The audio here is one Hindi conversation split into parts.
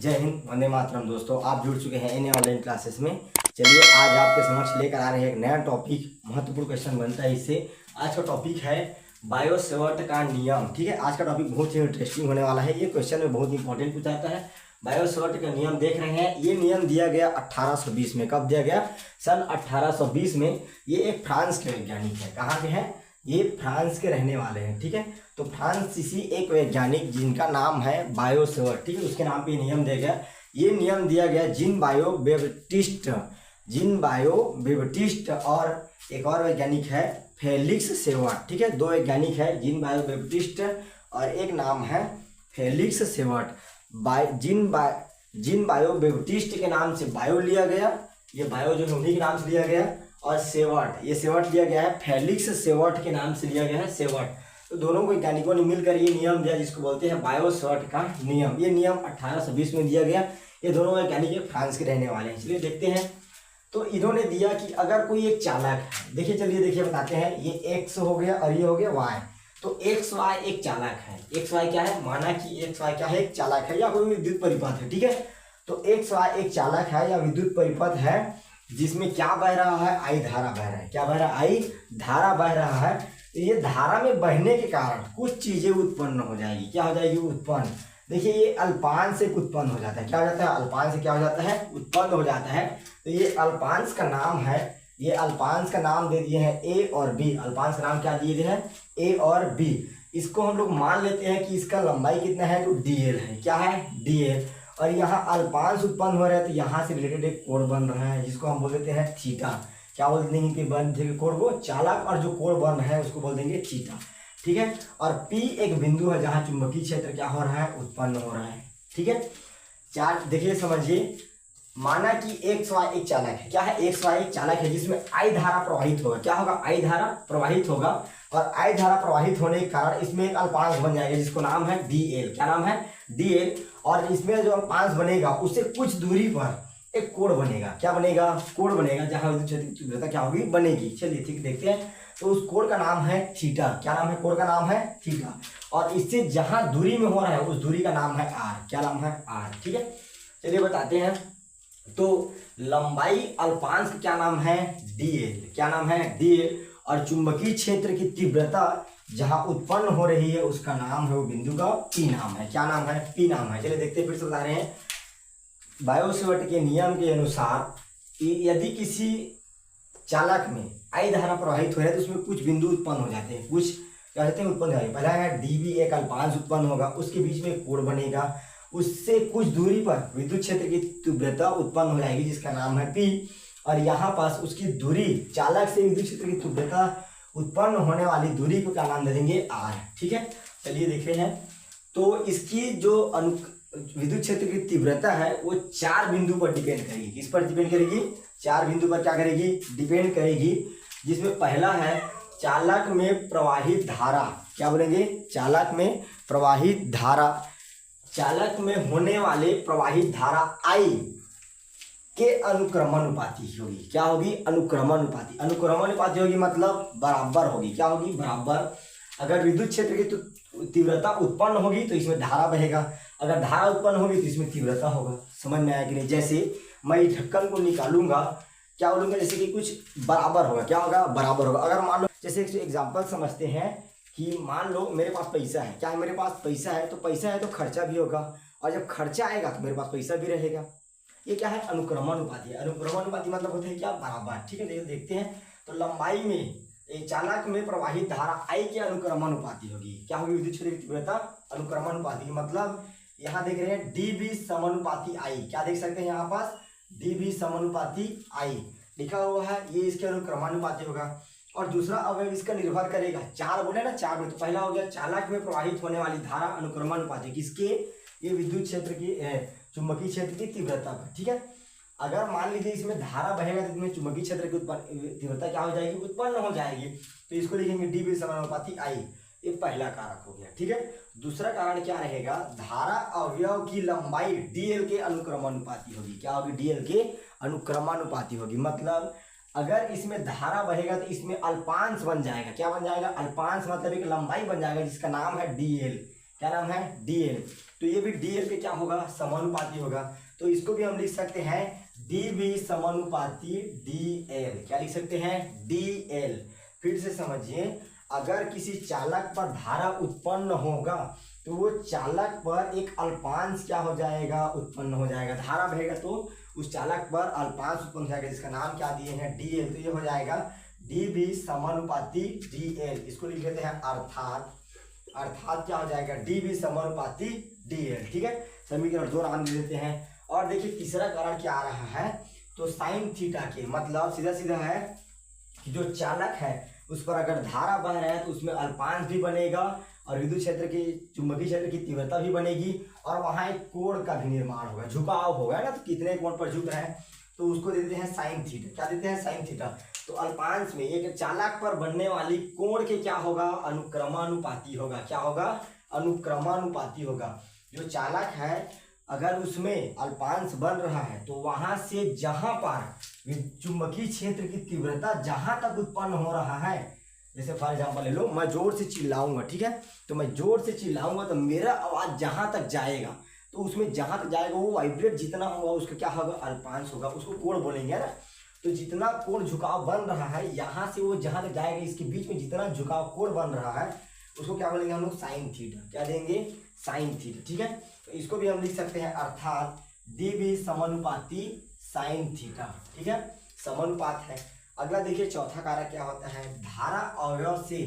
जय हिंद, वंदे मातरम। दोस्तों, आप जुड़ चुके हैं इन ऑनलाइन क्लासेस में। चलिए, आज आपके समक्ष लेकर आ रहे हैं एक नया टॉपिक। महत्वपूर्ण क्वेश्चन बनता है इससे। आज का टॉपिक है बायो-सेवर्ट का नियम। ठीक है, आज का टॉपिक बहुत ही इंटरेस्टिंग होने वाला है। ये क्वेश्चन में बहुत इंपॉर्टेंट पूछा जाता है। बायो-सेवर्ट का नियम देख रहे हैं। ये नियम दिया गया 1820 में। कब दिया गया? सन 1820 में। ये एक फ्रांस के वैज्ञानिक है। कहाँ के हैं? ये फ्रांस के रहने वाले हैं। ठीक है, तो फ्रांसीसी एक वैज्ञानिक जिनका नाम है बायो-सेवर्ट, ठीक है, उसके नाम पे नियम दिया गया। ये नियम दिया गया जीन बायो बेप्टिस्ट और एक और वैज्ञानिक है फेलिक्स सेवर्ट। ठीक है, दो वैज्ञानिक है, जीन बायो बेप्टिस्ट और एक नाम है Felix Savart. Gene bio Baptist के नाम से बायो लिया गया, ये बायो जो है उन्हीं के नाम से लिया गया, और सेवर्ट, ये सेवर्ट लिया गया है फेलिक्स सेवर्ट के नाम से लिया गया है सेवर्ट। तो दोनों वैज्ञानिकों ने मिलकर ये नियम दिया जिसको बोलते हैं बायो-सेवर्ट का नियम। ये नियम 1820 में दिया गया। ये दोनों वैज्ञानिक फ्रांस के रहने वाले हैं। चलिए देखते हैं। तो इन्होंने दिया कि अगर कोई एक चालक है, देखिए बताते हैं। ये एक्स हो गया और ये हो गया वाई। तो एक्स वाई एक चालक है। एक्स वाई क्या है? माना कि एक्स वाई क्या है? एक चालक है या कोई विद्युत परिपथ है। ठीक है, तो एक्स वाई एक चालक है या विद्युत परिपथ है जिसमें क्या बह रहा है? आई धारा बह रहा है। क्या बह रहा है? आई धारा बह रहा है। तो ये धारा में बहने के कारण कुछ चीजें उत्पन्न हो जाएगी। क्या हो जाएगी? उत्पन्न। देखिए, ये अल्पांश से उत्पन्न हो जाता है। क्या हो जाता है? अल्पांश से क्या हो जाता है? उत्पन्न हो जाता है। तो ये अल्पांश का नाम है, ये अल्पांश का नाम दे दिए हैं ए और बी। अल्पांश का नाम क्या दिए हैं? ए और बी। इसको हम लोग मान लेते हैं कि इसका लंबाई कितना है? तो डीएल है। क्या है? डीएल। और यहाँ अल्पांश उत्पन्न हो रहा है तो यहाँ से रिलेटेड एक कोण बन रहा है जिसको हम बोल देते हैं थीटा। क्या बोल देंगे कि बन देंगे कोण को? चालक, और जो कोण बन रहा है उसको बोल देंगे थीटा। ठीक है, और P एक बिंदु है जहाँ चुंबकीय क्षेत्र क्या हो रहा है? उत्पन्न हो रहा है। ठीक है, चार देखिए समझिए। माना कि एक्स वाई एक चालक है। क्या है? एक्स वाई एक चालक है जिसमें आई धारा प्रवाहित होगा। क्या होगा? आई धारा प्रवाहित होगा, और आई धारा प्रवाहित होने के कारण इसमें एक अल्पांश बन जाएगा जिसको नाम है डीएल। क्या नाम है? डीएल। और इसमें जो अल्पांश बनेगा उससे कुछ दूरी पर एक कोण बनेगा। क्या बनेगा? कोण बनेगा जहां विद्युत क्षेत्र की तीव्रता क्या होगी? बनेगी। चलिए ठीक देखते हैं। तो उस कोण का नाम है थीटा। क्या नाम है? कोण का नाम है थीटा। और इससे जहां दूरी में हो रहा है उस दूरी का नाम है आर। क्या नाम है? आर। ठीक है, चलिए बताते हैं। तो लंबाई अल्पांश का क्या नाम है? डीएल। क्या नाम है? डीएल। और चुंबकीय क्षेत्र की तीव्रता जहां उत्पन्न हो रही है उसका नाम है, वो बिंदु का पी नाम है। क्या नाम है? पी नाम है। चलिए देखते हैं, फिर से बता रहे हैं। बायो-सेवर्ट के नियम के अनुसार यदि किसी चालक में आई धारा प्रवाहित हो रहा है तो उसमें कुछ बिंदु उत्पन्न हो जाते हैं। कुछ क्या कहते हैं? उत्पन्न हो जाएंगे। पहला है डीबी, एक अल्पांश उत्पन्न होगा, उसके बीच में एक कोण बनेगा, उससे कुछ दूरी पर विद्युत क्षेत्र की तीव्रता उत्पन्न हो जाएगी जिसका नाम है पी। और यहाँ पास उसकी दूरी, चालक से विद्युत क्षेत्र की तीव्रता उत्पन्न होने वाली दूरी को क्या नाम दे देंगे? आर। ठीक है, चलिए देख रहे हैं। तो इसकी जो विद्युत क्षेत्र की तीव्रता है वो चार बिंदु पर डिपेंड करेगी। किस पर डिपेंड करेगी? चार बिंदु पर क्या करेगी? डिपेंड करेगी। जिसमें पहला है चालक में प्रवाहित धारा। क्या बोलेंगे? चालक में प्रवाहित धारा, चालक में होने वाले प्रवाहित धारा आई के अनुक्रमानुपाती होगी। क्या होगी? अनुक्रमानुपाती। अनुक्रमानुपाती होगी मतलब बराबर होगी। क्या होगी? बराबर। अगर विद्युत क्षेत्र की तीव्रता उत्पन्न होगी तो इसमें धारा बहेगा, अगर धारा उत्पन्न होगी तो इसमें तीव्रता होगा। समझ में आया कि नहीं? जैसे मैं इस ढक्कन को निकालूंगा, क्या बोलूंगा? जैसे कि कुछ बराबर होगा। क्या होगा? बराबर होगा। अगर मान लो, जैसे एक एग्जाम्पल समझते हैं कि मान लो मेरे पास पैसा है। क्या है? मेरे पास पैसा है, तो पैसा है तो खर्चा भी होगा, और जब खर्चा आएगा तो मेरे पास पैसा भी रहेगा। ये क्या है? अनुक्रमानुपाती है। अनुक्रमानुपाती मतलब होता है क्या? बराबर। ठीक है, देखते हैं। तो लंबाई में एक चालक में प्रवाहित धारा आई के अनुक्रमानुपाती होगी। क्या होगी? विद्युत क्षेत्र की तीव्रता अनुक्रमानुपाती। मतलब यहाँ देख रहे हैं डीबी समानुपाती आई। क्या देख सकते हैं यहाँ पास? डीबी समानुपाती आई लिखा हुआ है, ये इसके अनुक्रमानुपाती होगा। और दूसरा अवयव इसका निर्भर करेगा, चार बोले ना, चार में। तो पहला हो गया चालक में प्रवाहित होने वाली धारा अनुक्रमानुपाती। किसके? ये विद्युत क्षेत्र की, चुंबकीय क्षेत्र की तीव्रता पर। ठीक है, अगर मान लीजिए इसमें धारा बहेगा तो इसमें चुंबकीय क्षेत्र की तीव्रता क्या हो जाएगी? उत्पन्न हो जाएगी। तो इसको लिखेंगे डीबी समानुपाती आई। ये पहला कारक हो गया। ठीक है, दूसरा कारण क्या रहेगा? धारा अवयव की लंबाई डीएल के अनुक्रमानुपाती होगी। क्या होगी? डीएल के अनुक्रमानुपाती होगी। मतलब अगर इसमें धारा बहेगा तो इसमें अल्पांश बन जाएगा। क्या बन जाएगा? अल्पांश मतलब एक लंबाई बन जाएगा जिसका नाम है डीएल। क्या नाम है? डीएल। तो ये भी DL के क्या होगा, समानुपाती होगा। तो इसको भी हम लिख सकते हैं DB समानुपाती DL। क्या लिख सकते हैं, DL। फिर से समझिए, अगर किसी चालक पर धारा उत्पन्न होगा तो वो चालक पर एक अल्पांश क्या हो जाएगा, उत्पन्न हो जाएगा। धारा बहेगा तो उस चालक पर अल्पांश उत्पन्न हो जाएगा, जिसका नाम क्या दिए हैं, DL। तो ये हो जाएगा DB समानुपाती DL। इसको लिख लेते हैं अर्थात क्या हो जाएगा, DB समानुपाती DL। ठीक है, समीकरण 2 नाम दे देते हैं। और देखिए तीसरा कारण क्या आ रहा है, तो साइन थीटा के, मतलब सीधा सीधा है कि जो चालक है उस पर अगर धारा बह रहा है तो उसमें अल्पांश भी बनेगा और विद्युत क्षेत्र की, चुंबकीय क्षेत्र की तीव्रता भी बनेगी और वहां एक कोण का भी निर्माण होगा, झुकाव होगा ना। तो कितने कोण पर झुक रहा है, तो उसको देते हैं साइन थीटा। क्या देते हैं, साइन थीटा। तो अल्पांश में एक चालक पर बनने वाली कोण के क्या होगा, अनुक्रमानुपाती होगा। क्या होगा, अनुक्रमानुपाती होगा। जो चालक है अगर उसमें अल्पांश बन रहा है तो वहां से जहां पर चुंबकीय क्षेत्र की तीव्रता जहां तक उत्पन्न हो रहा है, जैसे फॉर एग्जांपल ले लो, मैं जोर से चिल्लाऊंगा, ठीक है, तो मैं जोर से चिल्लाऊंगा तो मेरा आवाज जहां तक जाएगा, तो उसमें जहां तक जाएगा वो वाइब्रेट जितना होगा उसका क्या होगा, अल्पांश होगा। उसको कोण बोलेंगे ना। तो जितना कोण झुकाव बन रहा है यहाँ से वो जहां तक जाएगा, इसके बीच में जितना झुकाव कोण बन रहा है उसको क्या बोलेंगे हम लोग, साइन थीटा। क्या देंगे, साइन थीटा। ठीक है, तो इसको भी हम लिख सकते हैं अर्थात DB समानुपाती साइन थीटा। ठीक है, समानुपात है। अगला देखिए चौथा कारक क्या होता है, धारा अवयव से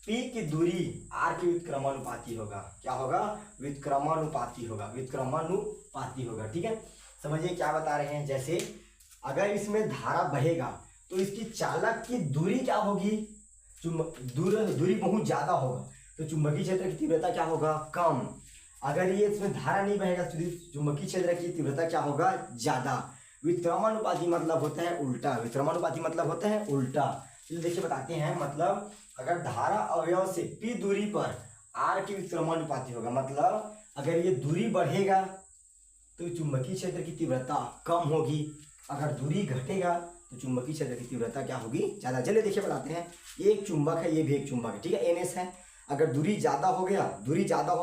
P की दूरी R की व्युत्क्रमानुपाती होगा। क्या होगा, व्युत्क्रमानुपाती होगा, व्युत्क्रमानुपाती होगा। ठीक है, समझिए क्या बता रहे हैं, जैसे अगर इसमें धारा बहेगा तो इसकी चालक की दूरी क्या होगी, दूरी बहुत ज्यादा होगा, तो चुंबकीय क्षेत्र की तीव्रता क्या होगा, कम। अगर ये इसमें धारा नहीं बहेगा तो चुंबकीय क्षेत्र की तीव्रता क्या होगा, ज्यादा। व्युत्क्रमानुपाती मतलब होता है उल्टा, व्युत्क्रमानुपाती मतलब होता है उल्टा। तो देखिए बताते हैं, मतलब अगर धारा अवयव से P दूरी पर R की व्युत्क्रमानुपाती होगा, मतलब अगर ये दूरी बढ़ेगा तो चुंबकीय क्षेत्र की तीव्रता कम होगी, अगर दूरी घटेगा तो चुंबकीय क्षेत्र की तीव्रता क्या होगी, ज्यादा। चलिए देखिए बताते हैं, ये एक चुंबक है, ये भी एक चुंबक है, ठीक है, NS है। अगर दूरी ज्यादा हो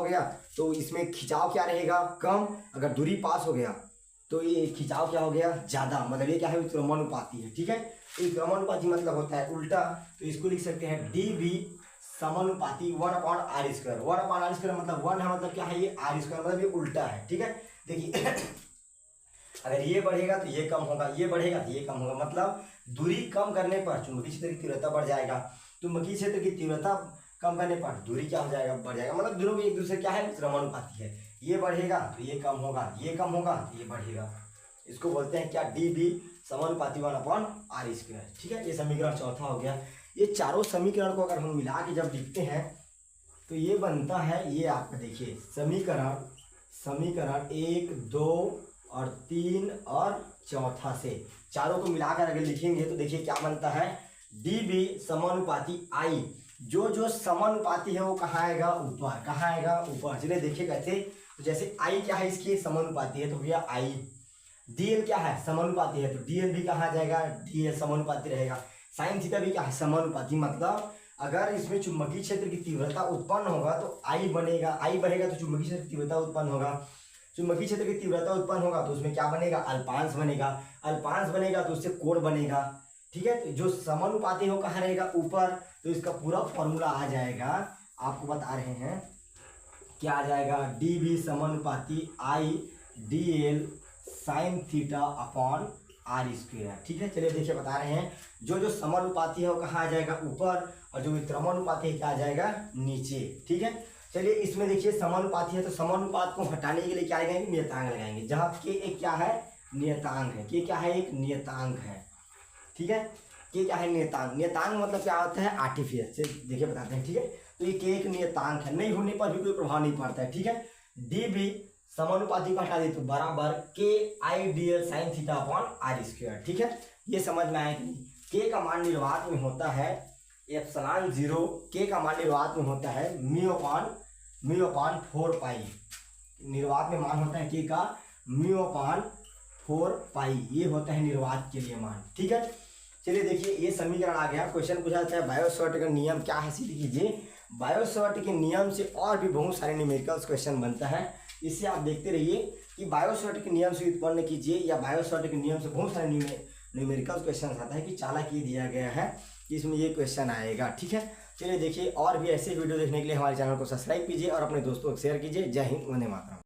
गया तो इसमें खिंचाव क्या रहेगा, कम। अगर दूरी पास हो गया तो ये खिंचाव क्या हो गया, ज्यादा। मतलब ये क्या है, व्युत्क्रमानुपाती है। ठीक है, व्युत्क्रमानुपाती मतलब होता है उल्टा। तो इसको लिख सकते हैं DB समानुपाती 1/r²। 1/r² मतलब 1 है, मतलब क्या है, ये r², मतलब ये उल्टा है। ठीक है, देखिए अगर ये बढ़ेगा तो ये कम होगा, ये बढ़ेगा तो ये कम होगा, मतलब दूरी कम करने पर चुंबकीय क्षेत्र की तीव्रता बढ़ जाएगा, चुंबकीय क्षेत्र की तीव्रता कम करने पर दूरी क्या हो जाएगा, बढ़ जाएगा। मतलब दोनों के एक दूसरे क्या है, व्युत्क्रमानुपाती है। ये बढ़ेगा तो ये कम होगा, ये कम होगा तो ये बढ़ेगा। इसको बोलते हैं क्या, DB समानुपाती 1/r²। ठीक है, ये समीकरण चौथा हो गया। ये चारों समीकरण को अगर हम मिला के जब लिखते हैं तो ये बनता है, ये आपका देखिए समीकरण 1, 2 और 3 और चौथा से चारों को मिलाकर अगर लिखेंगे तो देखिए क्या बनता है, DB समानुपाती I। जो समानुपाती है वो कहाँ आएगा, ऊपर। कहाँ आएगा, ऊपर। चलिए देखिए कैसे, तो जैसे I क्या है, इसकी समानुपाती है तो भैया I। DL क्या है, समानुपाती है तो DL भी कहाँ जाएगा, DL समानुपाती रहेगा। साइन थीटा भी क्या है, समानुपाती। मतलब अगर इसमें चुंबकीय क्षेत्र की तीव्रता उत्पन्न होगा तो I बनेगा, I बढ़ेगा तो चुंबकीय क्षेत्र की तीव्रता उत्पन्न होगा, चुंबकीय क्षेत्र की तीव्रता उत्पन्न होगा तो उसमें क्या बनेगा, अल्पांश बनेगा, अल्पांश बनेगा तो उससे कोण बनेगा। ठीक है, तो जो समानुपाती हो कहाँ रहेगा, ऊपर। तो इसका पूरा फॉर्मूला आ जाएगा, आपको बता रहे हैं क्या आ जाएगा, DB समानुपाती I DL sine theta upon r²। ठीक है, चलिए देखिए बता रहे हैं, जो समानुपाती है वो कहाँ आ जाएगा, ऊपर, और जो व्युत्क्रमानुपाती है क्या आ जाएगा, नीचे। ठीक है, चलिए इसमें देखिए समानुपाती है तो समानुपात को हटाने के लिए क्या लगाएंगे, नियतांक लगाएंगे, जहाँ के एक क्या है, नियतांक है, के क्या है, एक नियतांक है। ठीक है, के क्या है, नियतांक। नियतांक मतलब क्या होता है, आर्टिफिशियल। से देखिए बताते हैं। ठीक है, तो ये के एक नियतांक है, नहीं होने पर भी कोई प्रभाव नहीं पड़ता है। ठीक है, DB समानुपाती को हटा दे तो बराबर KI DL sine theta upon r²। ठीक है, ये समझ में आया कि नहीं। के का मान निर्वात में होता है ε0, के का मान निर्वात में होता है म्यू अपान 4 पाई। निर्वात में मान होता है के का म्यू अपान 4 पाई, ये होता है निर्वात के लिए मान। ठीक है, चलिए देखिए ये समीकरण आ गया। क्वेश्चन पूछा जाता है बायो-सॉर्ट का नियम क्या है, सीधे कीजिए। बायो-सॉर्ट के नियम से और भी बहुत सारे न्यूमेरिकल्स क्वेश्चन बनता है, इससे आप देखते रहिए कि बायोसॉर्ट के नियम से उत्पन्न कीजिए या बायोसॉर्ट के नियम से बहुत सारे न्यूमेरिकल क्वेश्चन आता है कि चालाकी दिया गया है कि इसमें ये क्वेश्चन आएगा। ठीक है, चलिए देखिए और भी ऐसे वीडियो देखने के लिए हमारे चैनल को सब्सक्राइब कीजिए और अपने दोस्तों को शेयर कीजिए। जय हिंद, वंदे मातरम।